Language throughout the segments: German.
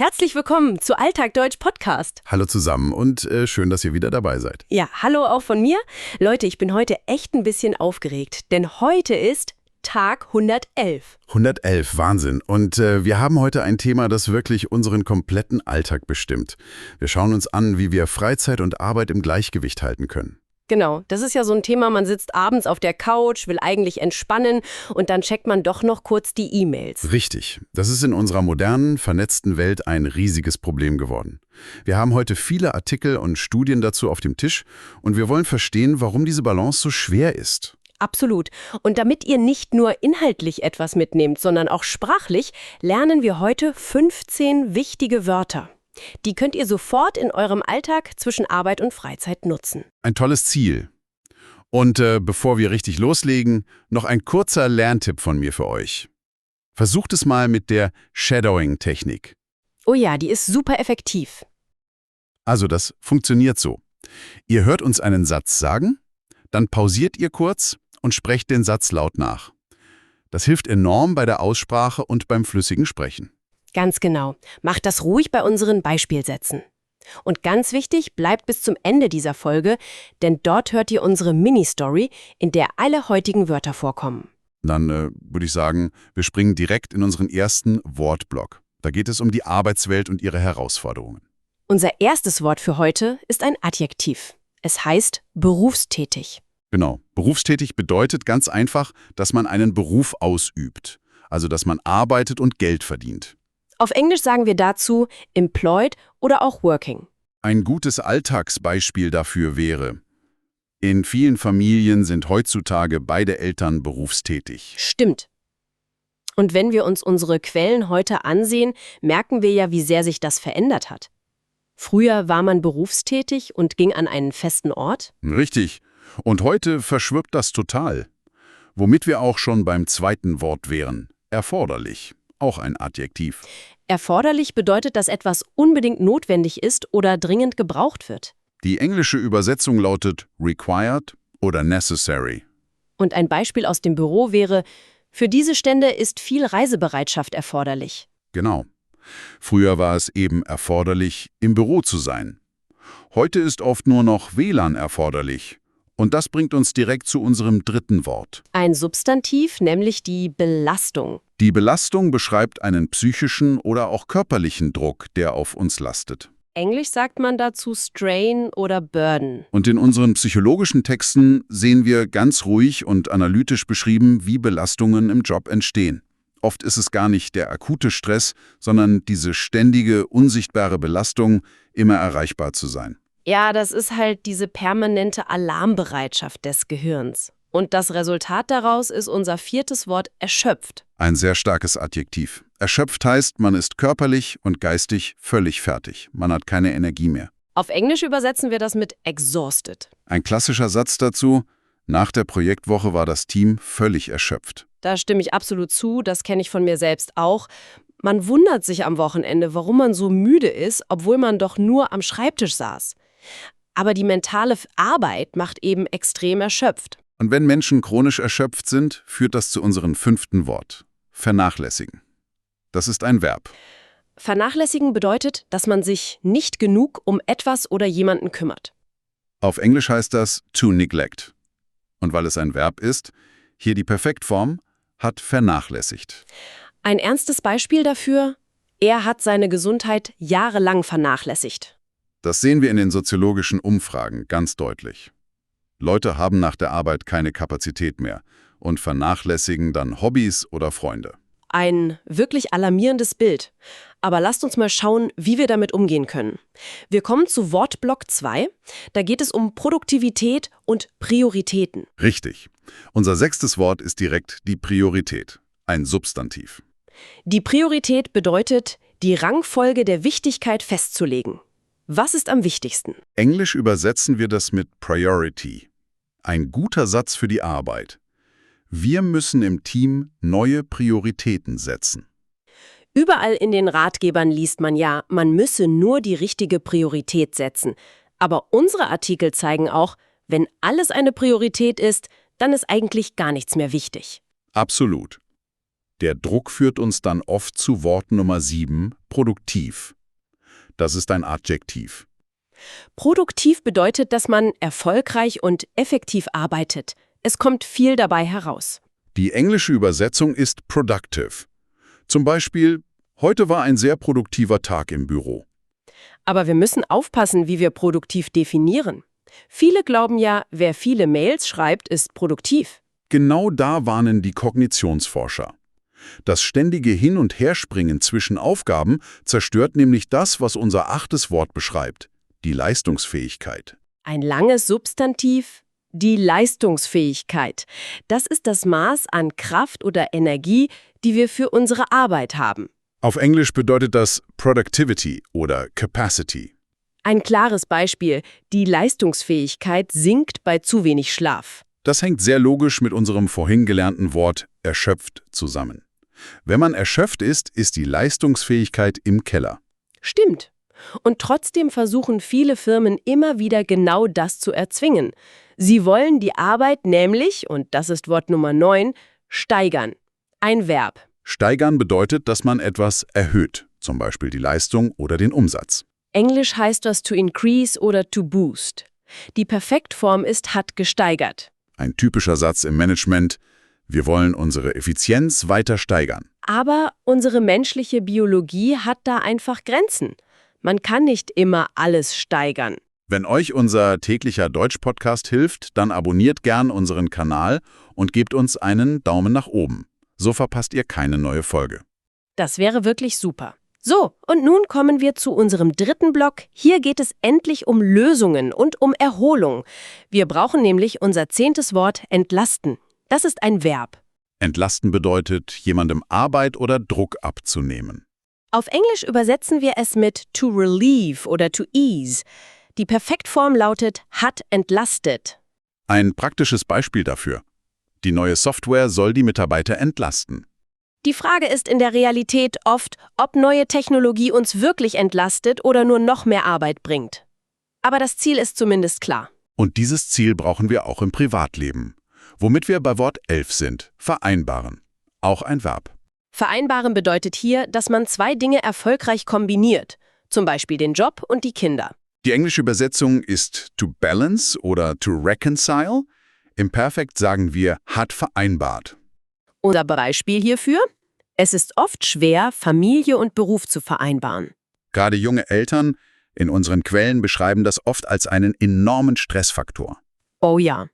Herzlich willkommen zu Alltag Deutsch Podcast. Hallo zusammen und schön, dass ihr wieder dabei seid. Ja, hallo auch von mir. Leute, ich bin heute echt ein bisschen aufgeregt, denn heute ist Tag 111. 111, Wahnsinn. Und wir haben heute ein Thema, das wirklich unseren kompletten Alltag bestimmt. Wir schauen uns an, wie wir Freizeit und Arbeit im Gleichgewicht halten können. Genau, das ist ja so ein Thema, man sitzt abends auf der Couch, will eigentlich entspannen und dann checkt man doch noch kurz die E-Mails. Richtig. Das ist in unserer modernen, vernetzten Welt ein riesiges Problem geworden. Wir haben heute viele Artikel und Studien dazu auf dem Tisch und wir wollen verstehen, warum diese Balance so schwer ist. Absolut. Und damit ihr nicht nur inhaltlich etwas mitnehmt, sondern auch sprachlich, lernen wir heute 15 wichtige Wörter. Die könnt ihr sofort in eurem Alltag zwischen Arbeit und Freizeit nutzen. Ein tolles Ziel. Und bevor wir richtig loslegen, noch ein kurzer Lerntipp von mir für euch. Versucht es mal mit der Shadowing-Technik. Oh ja, die ist super effektiv. Also das funktioniert so. Ihr hört uns einen Satz sagen, dann pausiert ihr kurz und sprecht den Satz laut nach. Das hilft enorm bei der Aussprache und beim flüssigen Sprechen. Ganz genau. Macht das ruhig bei unseren Beispielsätzen. Und ganz wichtig, bleibt bis zum Ende dieser Folge, denn dort hört ihr unsere Mini-Story, in der alle heutigen Wörter vorkommen. Dann würde ich sagen, wir springen direkt in unseren ersten Wortblock. Da geht es um die Arbeitswelt und ihre Herausforderungen. Unser erstes Wort für heute ist ein Adjektiv. Es heißt berufstätig. Genau. Berufstätig bedeutet ganz einfach, dass man einen Beruf ausübt. Also, dass man arbeitet und Geld verdient. Auf Englisch sagen wir dazu employed oder auch working. Ein gutes Alltagsbeispiel dafür wäre: In vielen Familien sind heutzutage beide Eltern berufstätig. Stimmt. Und wenn wir uns unsere Quellen heute ansehen, merken wir ja, wie sehr sich das verändert hat. Früher war man berufstätig und ging an einen festen Ort. Richtig. Und heute verschwirrt das total. Womit wir auch schon beim zweiten Wort wären: erforderlich. Auch ein Adjektiv. Erforderlich bedeutet, dass etwas unbedingt notwendig ist oder dringend gebraucht wird. Die englische Übersetzung lautet required oder necessary. Und ein Beispiel aus dem Büro wäre: Für diese Stände ist viel Reisebereitschaft erforderlich. Genau. Früher war es eben erforderlich, im Büro zu sein. Heute ist oft nur noch WLAN erforderlich. Und das bringt uns direkt zu unserem dritten Wort. Ein Substantiv, nämlich die Belastung. Die Belastung beschreibt einen psychischen oder auch körperlichen Druck, der auf uns lastet. Englisch sagt man dazu Strain oder Burden. Und in unseren psychologischen Texten sehen wir ganz ruhig und analytisch beschrieben, wie Belastungen im Job entstehen. Oft ist es gar nicht der akute Stress, sondern diese ständige, unsichtbare Belastung, immer erreichbar zu sein. Ja, das ist halt diese permanente Alarmbereitschaft des Gehirns. Und das Resultat daraus ist unser viertes Wort erschöpft. Ein sehr starkes Adjektiv. Erschöpft heißt, man ist körperlich und geistig völlig fertig. Man hat keine Energie mehr. Auf Englisch übersetzen wir das mit exhausted. Ein klassischer Satz dazu: Nach der Projektwoche war das Team völlig erschöpft. Da stimme ich absolut zu, das kenne ich von mir selbst auch. Man wundert sich am Wochenende, warum man so müde ist, obwohl man doch nur am Schreibtisch saß. Aber die mentale Arbeit macht eben extrem erschöpft. Und wenn Menschen chronisch erschöpft sind, führt das zu unserem fünften Wort: vernachlässigen. Das ist ein Verb. Vernachlässigen bedeutet, dass man sich nicht genug um etwas oder jemanden kümmert. Auf Englisch heißt das to neglect. Und weil es ein Verb ist, hier die Perfektform, hat vernachlässigt. Ein ernstes Beispiel dafür: Er hat seine Gesundheit jahrelang vernachlässigt. Das sehen wir in den soziologischen Umfragen ganz deutlich. Leute haben nach der Arbeit keine Kapazität mehr und vernachlässigen dann Hobbys oder Freunde. Ein wirklich alarmierendes Bild. Aber lasst uns mal schauen, wie wir damit umgehen können. Wir kommen zu Wortblock 2. Da geht es um Produktivität und Prioritäten. Richtig. Unser sechstes Wort ist direkt die Priorität. Ein Substantiv. Die Priorität bedeutet, die Rangfolge der Wichtigkeit festzulegen. Was ist am wichtigsten? Englisch übersetzen wir das mit Priority. Ein guter Satz für die Arbeit. Wir müssen im Team neue Prioritäten setzen. Überall in den Ratgebern liest man ja, man müsse nur die richtige Priorität setzen. Aber unsere Artikel zeigen auch, wenn alles eine Priorität ist, dann ist eigentlich gar nichts mehr wichtig. Absolut. Der Druck führt uns dann oft zu Wort Nummer 7, produktiv. Das ist ein Adjektiv. Produktiv bedeutet, dass man erfolgreich und effektiv arbeitet. Es kommt viel dabei heraus. Die englische Übersetzung ist productive. Zum Beispiel, heute war ein sehr produktiver Tag im Büro. Aber wir müssen aufpassen, wie wir produktiv definieren. Viele glauben ja, wer viele Mails schreibt, ist produktiv. Genau da warnen die Kognitionsforscher. Das ständige Hin- und Herspringen zwischen Aufgaben zerstört nämlich das, was unser 8. Wort beschreibt, die Leistungsfähigkeit. Ein langes Substantiv, die Leistungsfähigkeit. Das ist das Maß an Kraft oder Energie, die wir für unsere Arbeit haben. Auf Englisch bedeutet das Productivity oder Capacity. Ein klares Beispiel, die Leistungsfähigkeit sinkt bei zu wenig Schlaf. Das hängt sehr logisch mit unserem vorhin gelernten Wort erschöpft zusammen. Wenn man erschöpft ist, ist die Leistungsfähigkeit im Keller. Stimmt. Und trotzdem versuchen viele Firmen immer wieder genau das zu erzwingen. Sie wollen die Arbeit nämlich, und das ist Wort Nummer 9, steigern. Ein Verb. Steigern bedeutet, dass man etwas erhöht, zum Beispiel die Leistung oder den Umsatz. Englisch heißt das to increase oder to boost. Die Perfektform ist hat gesteigert. Ein typischer Satz im Management: Wir wollen unsere Effizienz weiter steigern. Aber unsere menschliche Biologie hat da einfach Grenzen. Man kann nicht immer alles steigern. Wenn euch unser täglicher Deutsch-Podcast hilft, dann abonniert gern unseren Kanal und gebt uns einen Daumen nach oben. So verpasst ihr keine neue Folge. Das wäre wirklich super. So, und nun kommen wir zu unserem 3. Block. Hier geht es endlich um Lösungen und um Erholung. Wir brauchen nämlich unser 10. Wort entlasten. Das ist ein Verb. Entlasten bedeutet, jemandem Arbeit oder Druck abzunehmen. Auf Englisch übersetzen wir es mit to relieve oder to ease. Die Perfektform lautet hat entlastet. Ein praktisches Beispiel dafür: Die neue Software soll die Mitarbeiter entlasten. Die Frage ist in der Realität oft, ob neue Technologie uns wirklich entlastet oder nur noch mehr Arbeit bringt. Aber das Ziel ist zumindest klar. Und dieses Ziel brauchen wir auch im Privatleben. Womit wir bei Wort 11 sind: vereinbaren. Auch ein Verb. Vereinbaren bedeutet hier, dass man 2 Dinge erfolgreich kombiniert, zum Beispiel den Job und die Kinder. Die englische Übersetzung ist to balance oder to reconcile. Im Perfekt sagen wir hat vereinbart. Unser Beispiel hierfür? Es ist oft schwer, Familie und Beruf zu vereinbaren. Gerade junge Eltern in unseren Quellen beschreiben das oft als einen enormen Stressfaktor. Oh ja.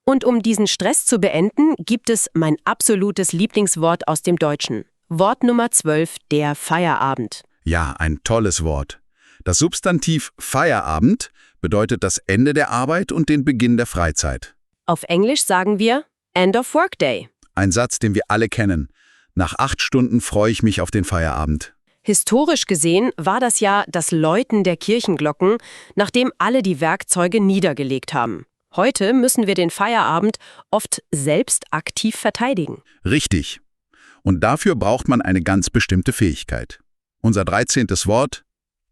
Und um diesen Stress zu beenden, gibt es mein absolutes Lieblingswort aus dem Deutschen. Wort Nummer 12, der Feierabend. Ja, ein tolles Wort. Das Substantiv Feierabend bedeutet das Ende der Arbeit und den Beginn der Freizeit. Auf Englisch sagen wir End of Workday. Ein Satz, den wir alle kennen. Nach 8 Stunden freue ich mich auf den Feierabend. Historisch gesehen war das ja das Läuten der Kirchenglocken, nachdem alle die Werkzeuge niedergelegt haben. Heute müssen wir den Feierabend oft selbst aktiv verteidigen. Richtig. Und dafür braucht man eine ganz bestimmte Fähigkeit. Unser 13. Wort: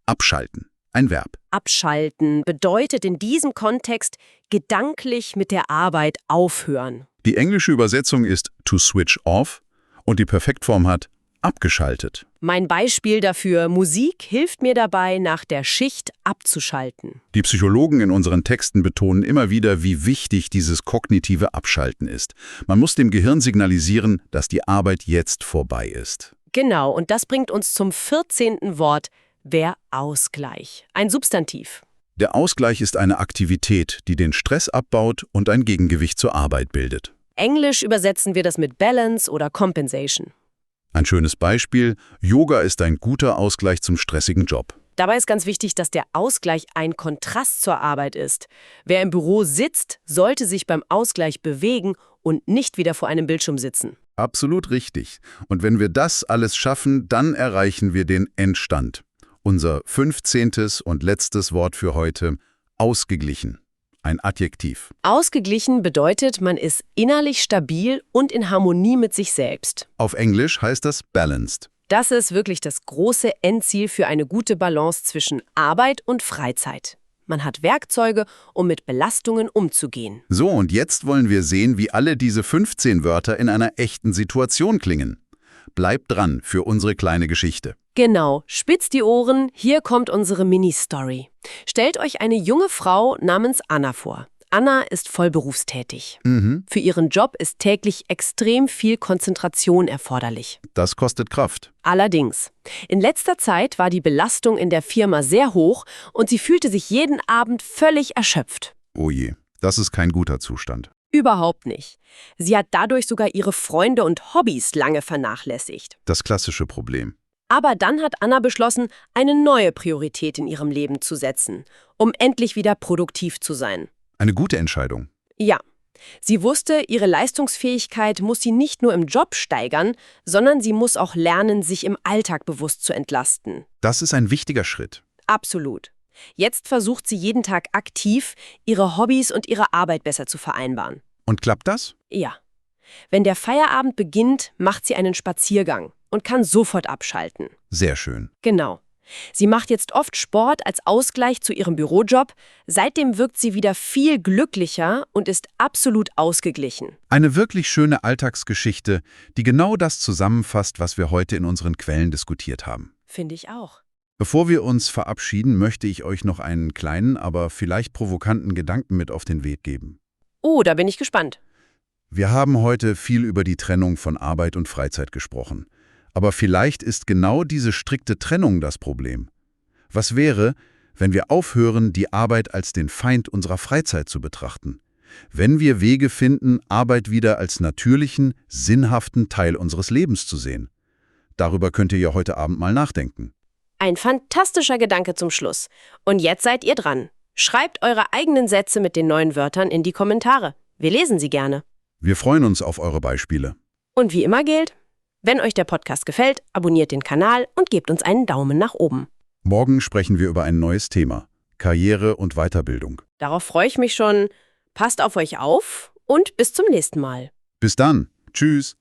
abschalten. Ein Verb. Abschalten bedeutet in diesem Kontext gedanklich mit der Arbeit aufhören. Die englische Übersetzung ist to switch off und die Perfektform hat abgeschaltet. Mein Beispiel dafür: Musik hilft mir dabei, nach der Schicht abzuschalten. Die Psychologen in unseren Texten betonen immer wieder, wie wichtig dieses kognitive Abschalten ist. Man muss dem Gehirn signalisieren, dass die Arbeit jetzt vorbei ist. Genau, und das bringt uns zum 14. Wort, der Ausgleich. Ein Substantiv. Der Ausgleich ist eine Aktivität, die den Stress abbaut und ein Gegengewicht zur Arbeit bildet. Englisch übersetzen wir das mit Balance oder Compensation. Ein schönes Beispiel: Yoga ist ein guter Ausgleich zum stressigen Job. Dabei ist ganz wichtig, dass der Ausgleich ein Kontrast zur Arbeit ist. Wer im Büro sitzt, sollte sich beim Ausgleich bewegen und nicht wieder vor einem Bildschirm sitzen. Absolut richtig. Und wenn wir das alles schaffen, dann erreichen wir den Endstand. Unser 15. und letztes Wort für heute: ausgeglichen. Ein Adjektiv. Ausgeglichen bedeutet, man ist innerlich stabil und in Harmonie mit sich selbst. Auf Englisch heißt das balanced. Das ist wirklich das große Endziel für eine gute Balance zwischen Arbeit und Freizeit. Man hat Werkzeuge, um mit Belastungen umzugehen. So, und jetzt wollen wir sehen, wie alle diese 15 Wörter in einer echten Situation klingen. bleibt dran für unsere kleine Geschichte. Genau, spitzt die Ohren, hier kommt unsere Mini-Story. Stellt euch eine junge Frau namens Anna vor. Anna ist voll berufstätig. Für ihren Job ist täglich extrem viel Konzentration erforderlich. Das kostet Kraft. Allerdings, in letzter Zeit war die Belastung in der Firma sehr hoch und sie fühlte sich jeden Abend völlig erschöpft. Oh je, das ist kein guter Zustand. Überhaupt nicht. Sie hat dadurch sogar ihre Freunde und Hobbys lange vernachlässigt. Das klassische Problem. Aber dann hat Anna beschlossen, eine neue Priorität in ihrem Leben zu setzen, um endlich wieder produktiv zu sein. Eine gute Entscheidung. Ja, sie wusste, ihre Leistungsfähigkeit muss sie nicht nur im Job steigern, sondern sie muss auch lernen, sich im Alltag bewusst zu entlasten. Das ist ein wichtiger Schritt. Absolut. Jetzt versucht sie jeden Tag aktiv, ihre Hobbys und ihre Arbeit besser zu vereinbaren. Und klappt das? Ja. Wenn der Feierabend beginnt, macht sie einen Spaziergang und kann sofort abschalten. Sehr schön. Genau. Sie macht jetzt oft Sport als Ausgleich zu ihrem Bürojob. Seitdem wirkt sie wieder viel glücklicher und ist absolut ausgeglichen. Eine wirklich schöne Alltagsgeschichte, die genau das zusammenfasst, was wir heute in unseren Quellen diskutiert haben. Finde ich auch. Bevor wir uns verabschieden, möchte ich euch noch einen kleinen, aber vielleicht provokanten Gedanken mit auf den Weg geben. Oh, da bin ich gespannt. Wir haben heute viel über die Trennung von Arbeit und Freizeit gesprochen. Aber vielleicht ist genau diese strikte Trennung das Problem. Was wäre, wenn wir aufhören, die Arbeit als den Feind unserer Freizeit zu betrachten? Wenn wir Wege finden, Arbeit wieder als natürlichen, sinnhaften Teil unseres Lebens zu sehen? Darüber könnt ihr ja heute Abend mal nachdenken. Ein fantastischer Gedanke zum Schluss. Und jetzt seid ihr dran. Schreibt eure eigenen Sätze mit den neuen Wörtern in die Kommentare. Wir lesen sie gerne. Wir freuen uns auf eure Beispiele. Und wie immer gilt, wenn euch der Podcast gefällt, abonniert den Kanal und gebt uns einen Daumen nach oben. Morgen sprechen wir über ein neues Thema: Karriere und Weiterbildung. Darauf freue ich mich schon. Passt auf euch auf und bis zum nächsten Mal. Bis dann. Tschüss.